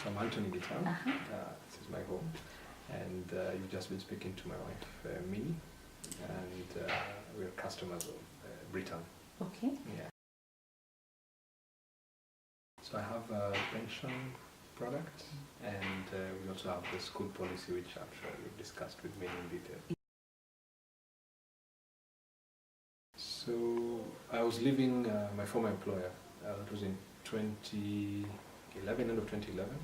I'm Anthony Gitan. This is my home. And you've just been speaking to my wife, Minnie, and we're customers of Britain. Okay. Yeah. So I have a pension product, and we also have the school policy, which I'm sure we've discussed with Minnie in detail. So I was leaving my former employer. It was in 2011, end of 2011,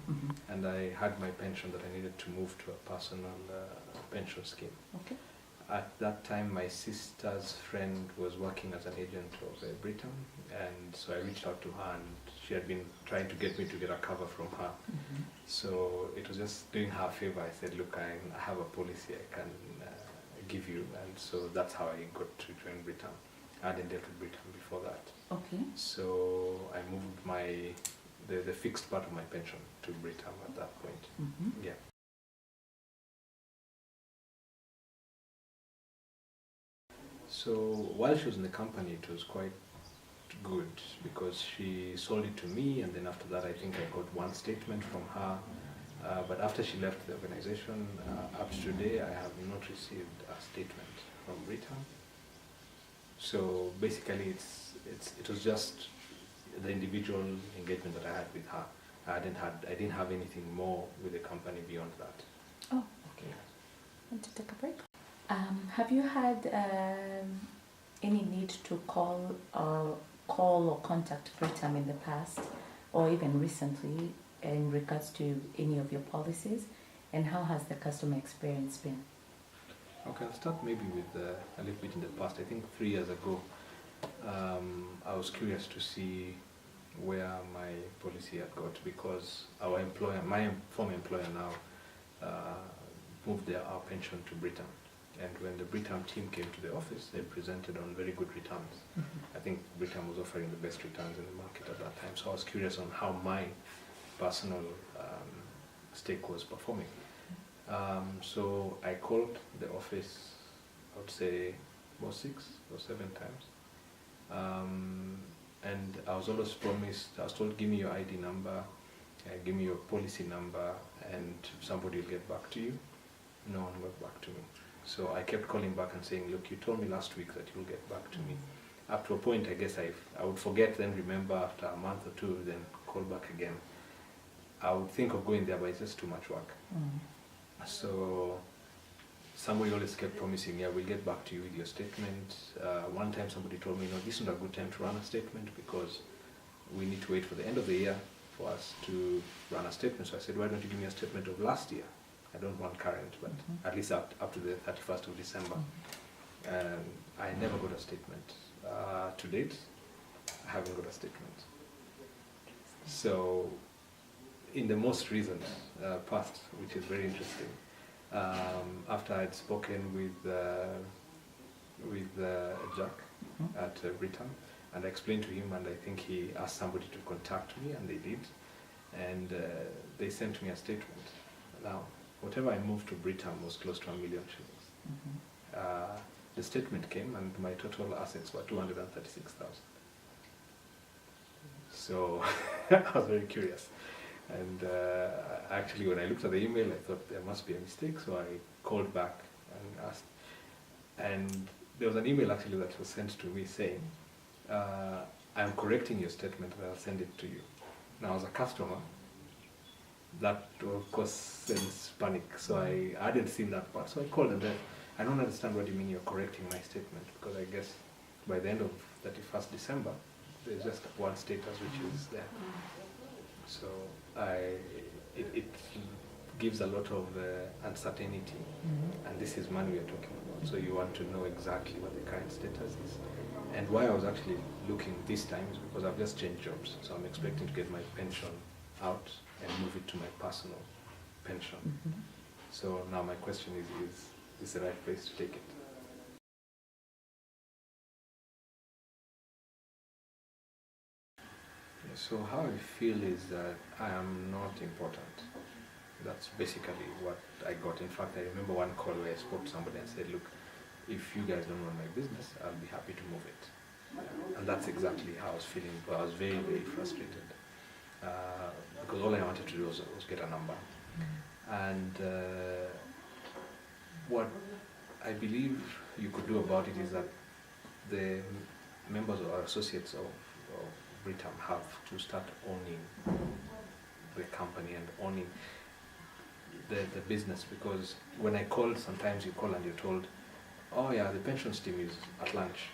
and I had my pension that I needed to move to a personal pension scheme. Okay. At that time, my sister's friend was working as an agent of Britain, and so I reached out to her, and she had been trying to get me to get a cover from her. So it was just doing her a favor. I said, look, I have a policy I can give you, and so that's how I got to join Britain. I hadn't dealt with Britain before that. Okay. So I moved the fixed part of my pension to Britain at that point. Yeah. So while she was in the company, it was quite good because she sold it to me, and then after that I think I got one statement from her. But after she left the organization, up to today, I have not received a statement from Britain. So basically, it was just the individual engagement that I had with her. I didn't have anything more with the company beyond that. Oh, okay. Want to take a break? Have you had any need to call or contact Britam in the past, or even recently, in regards to any of your policies? And how has the customer experience been? Okay, I'll start maybe with a little bit in the past. I think 3 years ago, I was curious to see where my policy had got, because my former employer now moved our pension to Britain. And when the Britain team came to the office, they presented on very good returns. I think Britain was offering the best returns in the market at that time. So I was curious on how my personal stake was performing. So I called the office, I would say about 6 or 7 times. And I was always promised, I was told, give me your ID number, give me your policy number, and somebody will get back to you. No one got back to me. So I kept calling back and saying, look, you told me last week that you'll get back to me. Up to a point, I guess I would forget, then remember after a month or two, then call back again. I would think of going there, but it's just too much work. So somebody always kept promising, yeah, we'll get back to you with your statement. One time somebody told me, no, this isn't a good time to run a statement because we need to wait for the end of the year for us to run a statement. So I said, why don't you give me a statement of last year? I don't want current, but at least up to the 31st of December. And I never got a statement. To date, I haven't got a statement. So in the most recent past, which is very interesting, after I'd spoken with Jack at Britain, and I explained to him, and I think he asked somebody to contact me, and they did, and they sent me a statement. Now, whatever I moved to Britain was close to 1 million shillings. The statement came, and my total assets were 236,000. So I was very curious. And actually, when I looked at the email, I thought there must be a mistake, so I called back and asked. And there was an email actually that was sent to me saying, I'm correcting your statement and I'll send it to you. Now, as a customer, that of course sends panic, so I hadn't seen that part. So I called and said, I don't understand what you mean you're correcting my statement, because I guess by the end of 31st December, there's just one status which is there. So it gives a lot of uncertainty, and this is money we're talking about. So you want to know exactly what the current status is. And why I was actually looking this time is because I've just changed jobs. So I'm expecting to get my pension out and move it to my personal pension. So now my question is the right place to take it? So how I feel is that I am not important. That's basically what I got. In fact, I remember one call where I spoke to somebody and said, look, if you guys don't run my business, I'll be happy to move it. And that's exactly how I was feeling, but I was very, very frustrated. because all I wanted to do was get a number. And what I believe you could do about it is that the members or associates of Britam have to start owning the company and owning the business, because when I call, sometimes you call and you're told, oh yeah, the pensions team is at lunch,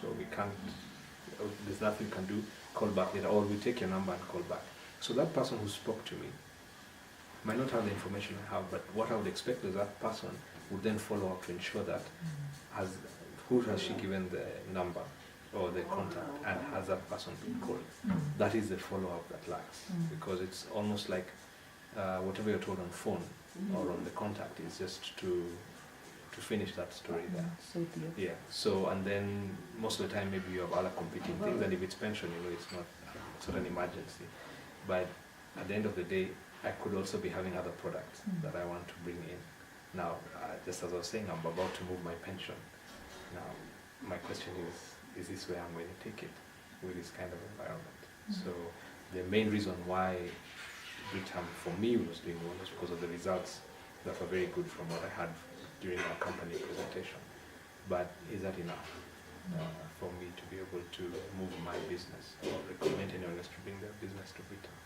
so we can't, there's nothing you can do, call back later, or we take your number and call back. So that person who spoke to me might not have the information I have, but what I would expect is that person would then follow up to ensure that who has she given the number or the contact, and has that person been called? That is the follow-up that lacks, because it's almost like whatever you're told on phone or on the contact is just to finish that story there. So dear. Yeah. So, and then most of the time maybe you have other competing things, and if it's pension, it's not an emergency. But at the end of the day, I could also be having other products that I want to bring in. Now, just as I was saying, I'm about to move my pension. Now, my question is this where I'm going to take it with this kind of environment? So the main reason why Britam for me was doing well was because of the results that were very good from what I had during our company presentation. But is that enough for me to be able to move my business or recommend anyone else to bring their business to Britam?